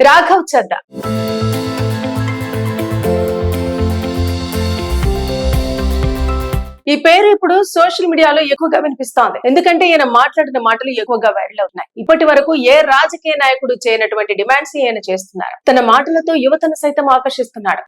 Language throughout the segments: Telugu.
రాఘవ్ చద్దా. ఈ పేరు ఇప్పుడు సోషల్ మీడియాలో ఎక్కువగా వినిపిస్తోంది. ఎందుకంటే ఈయన మాట్లాడిన మాటలు ఎక్కువగా వైరల్ అవుతున్నాయి. ఇప్పటి వరకు ఏ రాజకీయ నాయకుడు చేయనటువంటి డిమాండ్స్ ఈయన చేస్తున్నారు. తన మాటలతో యువతను సైతం ఆకర్షిస్తున్నాడు.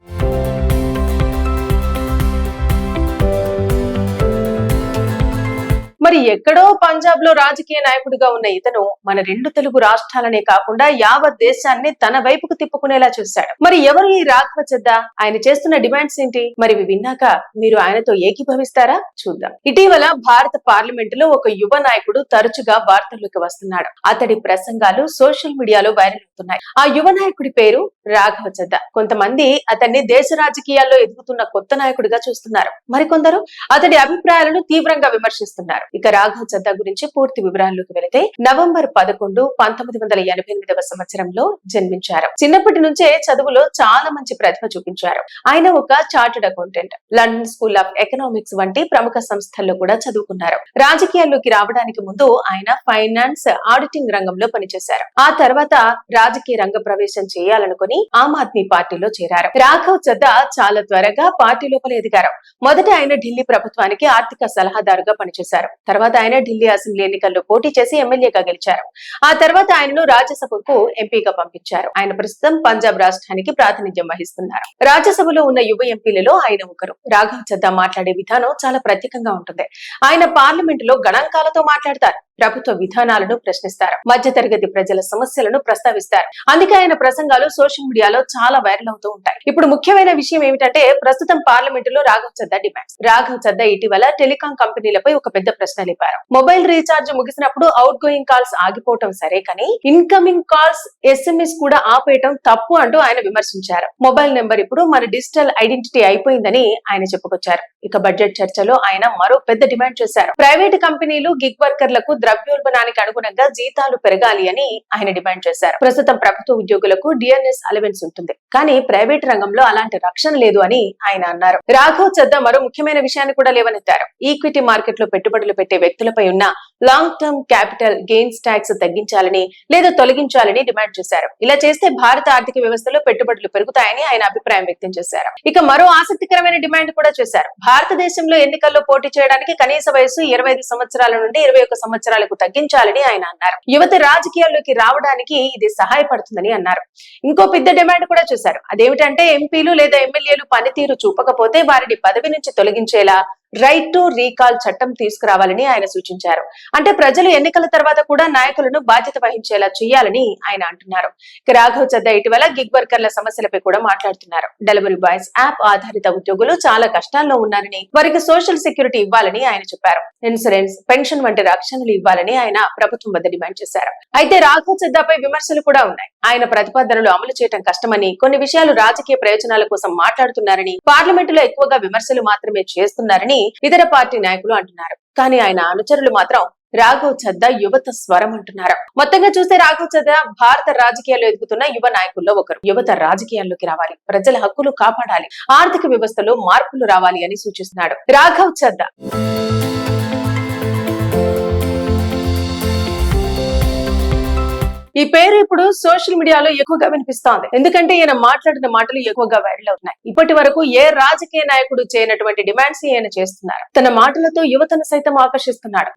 మరి ఎక్కడో పంజాబ్ లో రాజకీయ నాయకుడిగా ఉన్న ఇతను మన రెండు తెలుగు రాష్ట్రాలనే కాకుండా యావత్ దేశాన్ని తన వైపుకు తిప్పుకునేలా చూశాడు. మరి ఎవరు ఈ రాఘవ చద్దా? ఆయన చేస్తున్న డిమాండ్స్ ఏంటి? మరి విన్నాక మీరు ఆయనతో ఏకీభవిస్తారా? చూద్దాం. ఇటీవల భారత పార్లమెంట్ లో ఒక యువ నాయకుడు తరచుగా వార్తల్లోకి వస్తున్నాడు. అతడి ప్రసంగాలు సోషల్ మీడియాలో వైరల్ అవుతున్నాయి. ఆ యువ నాయకుడి పేరు రాఘవ చద్దా. కొంతమంది అతన్ని దేశ రాజకీయాల్లో ఎదుగుతున్న కొత్త నాయకుడిగా చూస్తున్నారు. మరికొందరు అతడి అభిప్రాయాలను తీవ్రంగా విమర్శిస్తున్నారు. ఇక రాఘవ్ చద్దా గురించి పూర్తి వివరాల్లోకి వెళితే నవంబర్ 11, 1988 సంవత్సరంలో జన్మించారు. చిన్నప్పటి నుంచే చదువులో చాలా మంచి ప్రతిభ చూపించారు. ఆయన ఒక chartered accountant, London school of economics వంటి ప్రముఖ సంస్థల్లో కూడా చదువుకున్నారు. రాజకీయాల్లోకి రావడానికి ముందు ఆయన ఫైనాన్స్, ఆడిటింగ్ రంగంలో పనిచేశారు. ఆ తర్వాత రాజకీయ రంగ ప్రవేశం చేయాలనుకుని ఆమ్ ఆద్మీ పార్టీలో చేరారు. రాఘవ్ చద్దా చాలా త్వరగా పార్టీ లోపల ఎదిగారు. మొదట ఆయన ఢిల్లీ ప్రభుత్వానికి ఆర్థిక సలహాదారుగా పనిచేశారు. తర్వాత ఆయన ఢిల్లీ అసెంబ్లీ ఎన్నికల్లో పోటీ చేసి ఎమ్మెల్యేగా గెలిచారు. ఆ తర్వాత ఆయనను రాజ్యసభకు ఎంపీగా పంపించారు. ఆయన ప్రస్తుతం పంజాబ్ రాష్ట్రానికి ప్రాతినిధ్యం వహిస్తున్నారు. రాజ్యసభలో ఉన్న యువ ఎంపీలలో ఆయన ఒకరు. రాఘవ్ చద్దా మాట్లాడే విధానం చాలా ప్రత్యేకంగా ఉంటుంది. ఆయన పార్లమెంట్ లో గణాంకాలతో మాట్లాడతారు. ప్రభుత్వ విధానాలను ప్రశ్నిస్తారు. మధ్యతరగతి ప్రజల సమస్యలను ప్రస్తావిస్తారు. అందుకే ఆయన ప్రసంగాలు సోషల్ మీడియాలో చాలా వైరల్ అవుతూ ఉంటాయి. ఇప్పుడు ముఖ్యమైన విషయం ఏమిటంటే ప్రస్తుతం పార్లమెంట్ లో రాఘవ్ చద్దా డిమాండ్స్. రాఘవ్ చద్దా ఇటీవల టెలికాం కంపెనీలపై ఒక పెద్ద ప్రశ్న లేపారు. మొబైల్ రీఛార్జ్ ముగిసినప్పుడు అవుట్ గోయింగ్ కాల్స్ ఆగిపోవటం సరే కానీ ఇన్కమింగ్ కాల్స్, SMS కూడా ఆపేయటం తప్పు అంటూ ఆయన విమర్శించారు. మొబైల్ నెంబర్ ఇప్పుడు మన డిజిటల్ ఐడెంటిటీ అయిపోయిందని ఆయన చెప్పుకొచ్చారు. ఇక బడ్జెట్ చర్చలో ఆయన మరో పెద్ద డిమాండ్ చేశారు. ప్రైవేట్ కంపెనీలు గిగ్ వర్కర్లకు ద్రవ్యోల్బణానికి అనుగుణంగా జీతాలు పెరగాలి అని ఆయన డిమాండ్ చేశారు. ప్రస్తుతం ప్రభుత్వ ఉద్యోగులకు డిఎన్ఎస్ అలవెన్స్ ఉంటుంది, కానీ ప్రైవేట్ రంగంలో అలాంటి రక్షణ లేదు అని ఆయన అన్నారు. రాఘవ్ చద్దా మరో ముఖ్యమైన విషయాన్ని కూడా లేవనెత్తారు. ఈక్విటీ మార్కెట్ లో పెట్టుబడులు పెట్టే వ్యక్తులపై ఉన్న long term capital gains tax తగ్గించాలని లేదా తొలగించాలని డిమాండ్ చేశారు. ఇలా చేస్తే భారత ఆర్థిక వ్యవస్థలో పెట్టుబడులు పెరుగుతాయని ఆయన అభిప్రాయం వ్యక్తం చేశారు. ఇక మరో ఆసక్తికరమైన డిమాండ్ కూడా చేశారు. భారతదేశంలో ఎన్నికల్లో పోటీ చేయడానికి కనీస వయసు 25 సంవత్సరాల నుండి 21 సంవత్సరాలకు తగ్గించాలని ఆయన అన్నారు. యువత రాజకీయాల్లోకి రావడానికి ఇది సహాయపడుతుందని అన్నారు. ఇంకో పెద్ద డిమాండ్ కూడా చేశారు. అదేమిటంటే ఎంపీలు లేదా ఎమ్మెల్యేలు పనితీరు చూపకపోతే వారిని పదవి నుంచి తొలగించేలా రైట్ టు రీకాల్ చట్టం తీసుకురావాలని ఆయన సూచించారు. అంటే ప్రజలు ఎన్నికల తర్వాత కూడా నాయకులను బాధ్యత వహించేలా చేయాలని ఆయన అంటున్నారు. రాఘవ్ చద్దా ఇటీవల గిగ్ వర్కర్ల సమస్యలపై కూడా మాట్లాడుతున్నారు. డెలివరీ బాయ్స్, యాప్ ఆధారిత ఉద్యోగులు చాలా కష్టాల్లో ఉన్నారని, వారికి సోషల్ సెక్యూరిటీ ఇవ్వాలని ఆయన చెప్పారు. ఇన్సూరెన్స్, పెన్షన్ వంటి రక్షణలు ఇవ్వాలని ఆయన ప్రభుత్వం వద్ద డిమాండ్ చేశారు. అయితే రాఘవ్ చద్దాపై విమర్శలు కూడా ఉన్నాయి. ఆయన ప్రతిపాదనలు అమలు చేయడం కష్టమని, కొన్ని విషయాలు రాజకీయ ప్రయోజనాల కోసం మాట్లాడుతున్నారని, పార్లమెంటులో ఎక్కువగా విమర్శలు మాత్రమే చేస్తున్నారని ఇతర పార్టీ నాయకులు అంటున్నారు. కానీ ఆయన అనుచరులు మాత్రం రాఘవ్ చద్దా యువత స్వరం అంటున్నారు. మొత్తంగా చూస్తే రాఘవ్ చద్దా భారత రాజకీయాల్లో ఎదుగుతున్న యువ నాయకుల్లో ఒకరు. యువత రాజకీయాల్లోకి రావాలి, ప్రజల హక్కులు కాపాడాలి, ఆర్థిక వ్యవస్థలో మార్పులు రావాలి అని సూచిస్తున్నాడు రాఘవ్ చద్దా. ఈ పేరు ఇప్పుడు సోషల్ మీడియాలో ఎక్కువగా వినిపిస్తోంది. ఎందుకంటే ఈయన మాట్లాడిన మాటలు ఎక్కువగా వైరల్ అవుతున్నాయి. ఇప్పటి వరకు ఏ రాజకీయ నాయకుడు చేయనటువంటి డిమాండ్స్ ఈయన చేస్తున్నారు. తన మాటలతో యువతను సైతం ఆకర్షిస్తున్నాడు.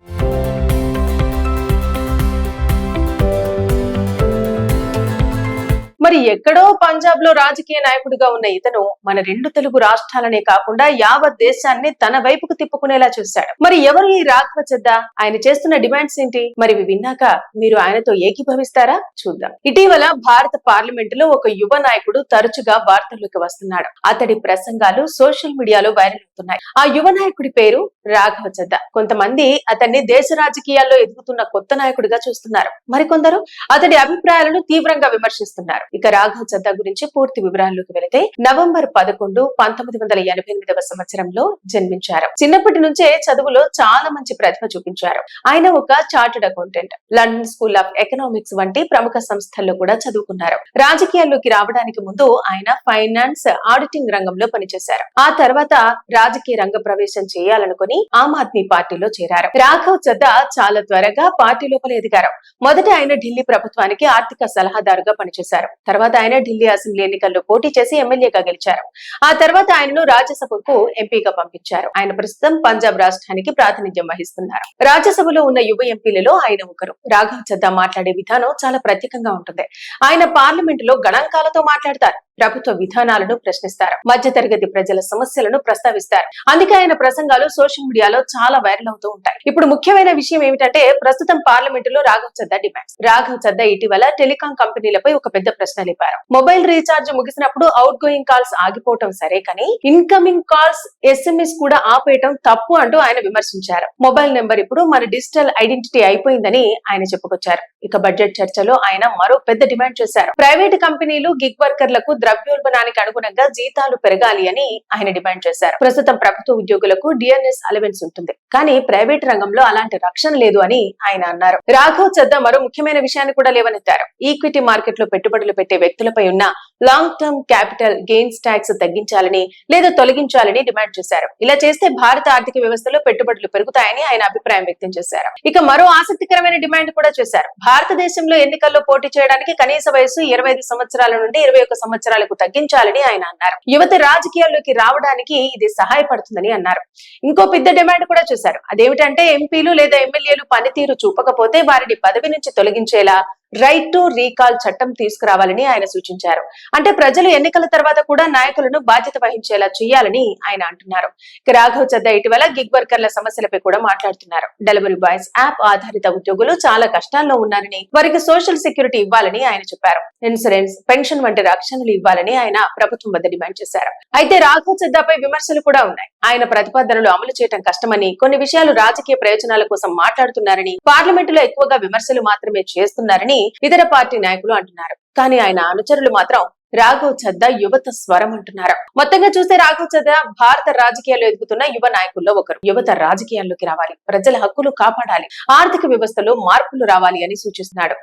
మరి ఎక్కడో పంజాబ్ లో రాజకీయ నాయకుడిగా ఉన్న ఇతను మన రెండు తెలుగు రాష్ట్రాలనే కాకుండా యావత్ దేశాన్ని తన వైపుకు తిప్పుకునేలా చూశాడు. మరి ఎవరు ఈ రాఘవ చద్దా? ఆయన చేస్తున్న డిమాండ్స్ ఏంటి? మరి విన్నాక మీరు ఆయనతో ఏకీభవిస్తారా? చూద్దాం. ఇటీవల భారత పార్లమెంట్ లో ఒక యువ నాయకుడు తరచుగా వార్తల్లోకి వస్తున్నాడు. అతడి ప్రసంగాలు సోషల్ మీడియాలో వైరల్ అవుతున్నాయి. ఆ యువ నాయకుడి పేరు రాఘవ చద్దా. కొంతమంది అతన్ని దేశ రాజకీయాల్లో ఎదుగుతున్న కొత్త నాయకుడిగా చూస్తున్నారు. మరికొందరు అతడి అభిప్రాయాలను తీవ్రంగా విమర్శిస్తున్నారు. ఇక రాఘవ్ చద్దా గురించి పూర్తి వివరాల్లోకి వెళితే నవంబర్ 11, 1988 సంవత్సరంలో జన్మించారు. చిన్నప్పటి నుంచే చదువులో చాలా మంచి ప్రతిభ చూపించారు. ఆయన ఒక chartered accountant, London school of economics వంటి ప్రముఖ సంస్థల్లో కూడా చదువుకున్నారు. రాజకీయాల్లోకి రావడానికి ముందు ఆయన ఫైనాన్స్, ఆడిటింగ్ రంగంలో పనిచేశారు. ఆ తర్వాత రాజకీయ రంగ ప్రవేశం చేయాలనుకుని ఆమ్ ఆద్మీ పార్టీలో చేరారు. రాఘవ్ చద్దా చాలా త్వరగా పార్టీ లోపల ఎదిగారు. మొదట ఆయన ఢిల్లీ ప్రభుత్వానికి ఆర్థిక సలహాదారుగా పనిచేశారు. తర్వాత ఆయన ఢిల్లీ అసెంబ్లీ ఎన్నికల్లో పోటీ చేసి ఎమ్మెల్యేగా గెలిచారు. ఆ తర్వాత ఆయనను రాజ్యసభకు ఎంపీగా పంపించారు. ఆయన ప్రస్తుతం పంజాబ్ రాష్ట్రానికి ప్రాతినిధ్యం వహిస్తున్నారు. రాజ్యసభలో ఉన్న యువ ఎంపీలలో ఆయన ఒకరు. రాఘవ్ చద్దా మాట్లాడే విధానం చాలా ప్రత్యేకంగా ఉంటుంది. ఆయన పార్లమెంటులో గణాంకాలతో మాట్లాడతారు. ప్రభుత్వ విధానాలను ప్రశ్నిస్తారు. మధ్యతరగతి ప్రజల సమస్యలను ప్రస్తావిస్తారు. అందుకే ఆయన ప్రసంగాలు సోషల్ మీడియాలో చాలా వైరల్ అవుతూ ఉంటాయి. ఇప్పుడు ముఖ్యమైన విషయం ఏమిటంటే ప్రస్తుతం పార్లమెంటులో రాఘవ్ చద్దా డిమాండ్స్. రాఘవ్ చద్దా ఇటీవల టెలికాం కంపెనీలపై ఒక పెద్ద ప్రశ్న లేపారు. మొబైల్ రీఛార్జ్ ముగిసినప్పుడు అవుట్ గోయింగ్ కాల్స్ ఆగిపోవటం సరే కానీ ఇన్కమింగ్ కాల్స్ SMS కూడా ఆపేయటం తప్పు అంటూ ఆయన విమర్శించారు. మొబైల్ నెంబర్ ఇప్పుడు మన డిజిటల్ ఐడెంటిటీ అయిపోయిందని ఆయన చెప్పుకొచ్చారు. ఇక బడ్జెట్ చర్చలో ఆయన మరో పెద్ద డిమాండ్ చేశారు. ప్రైవేట్ కంపెనీలు గిగ్ వర్కర్లకు ద్రవ్యోల్బణానికి అనుగుణంగా జీతాలు పెరగాలి అని ఆయన డిమాండ్ చేశారు. ప్రస్తుతం ప్రభుత్వ ఉద్యోగులకు DNS అలవెన్స్ ఉంటుంది, కానీ ప్రైవేట్ రంగంలో అలాంటి రక్షణ లేదు అని ఆయన అన్నారు. రాఘవ్ చద్దా మరో ముఖ్యమైన విషయాన్ని కూడా లేవనెత్తారు. ఈక్విటీ మార్కెట్ లో పెట్టుబడులు పెట్టే వ్యక్తులపై ఉన్న long term capital gains tax తగ్గించాలని లేదా తొలగించాలని డిమాండ్ చేశారు. ఇలా చేస్తే భారత ఆర్థిక వ్యవస్థలో పెట్టుబడులు పెరుగుతాయని ఆయన అభిప్రాయం వ్యక్తం చేశారు. ఇక మరో ఆసక్తికరమైన డిమాండ్ కూడా చేశారు. భారతదేశంలో ఎన్నికల్లో పోటీ చేయడానికి కనీస వయసు 25 సంవత్సరాల నుండి 21 సంవత్సరాలకు తగ్గించాలని ఆయన అన్నారు. యువత రాజకీయాల్లోకి రావడానికి ఇది సహాయపడుతుందని అన్నారు. ఇంకో పెద్ద డిమాండ్ కూడా చేశారు. అదేమిటంటే ఎంపీలు లేదా ఎమ్మెల్యేలు పనితీరు చూపకపోతే వారిని పదవి నుంచి తొలగించేలా రైట్ టు రీకాల్ చట్టం తీసుకురావాలని ఆయన సూచించారు. అంటే ప్రజలు ఎన్నికల తర్వాత కూడా నాయకులను బాధ్యత వహించేలా చేయాలని ఆయన అంటున్నారు. రాఘవ్ చద్దా ఇటీవల గిగ్ వర్కర్ల సమస్యలపై కూడా మాట్లాడుతున్నారు. డెలివరీ బాయ్స్, యాప్ ఆధారిత ఉద్యోగులు చాలా కష్టాల్లో ఉన్నారని, వారికి సోషల్ సెక్యూరిటీ ఇవ్వాలని ఆయన చెప్పారు. ఇన్సూరెన్స్, పెన్షన్ వంటి రక్షణలు ఇవ్వాలని ఆయన ప్రభుత్వం వద్ద డిమాండ్ చేశారు. అయితే రాఘవ్ చద్దాపై విమర్శలు కూడా ఉన్నాయి. ఆయన ప్రతిపాదనలు అమలు చేయడం కష్టమని, కొన్ని విషయాలు రాజకీయ ప్రయోజనాల కోసం మాట్లాడుతున్నారని, పార్లమెంటులో ఎక్కువగా విమర్శలు మాత్రమే చేస్తున్నారని ఇతర పార్టీ నాయకులు అంటున్నారు. కానీ ఆయన అనుచరులు మాత్రం రాఘవ్ చద్దా యువత స్వరం అంటున్నారు. మొత్తంగా చూస్తే రాఘవ్ చద్దా భారత రాజకీయాల్లో ఎదుగుతున్న యువ నాయకుల్లో ఒకరు. యువత రాజకీయాల్లోకి రావాలి, ప్రజల హక్కులు కాపాడాలి, ఆర్థిక వ్యవస్థలో మార్పులు రావాలి అని సూచిస్తున్నాడు.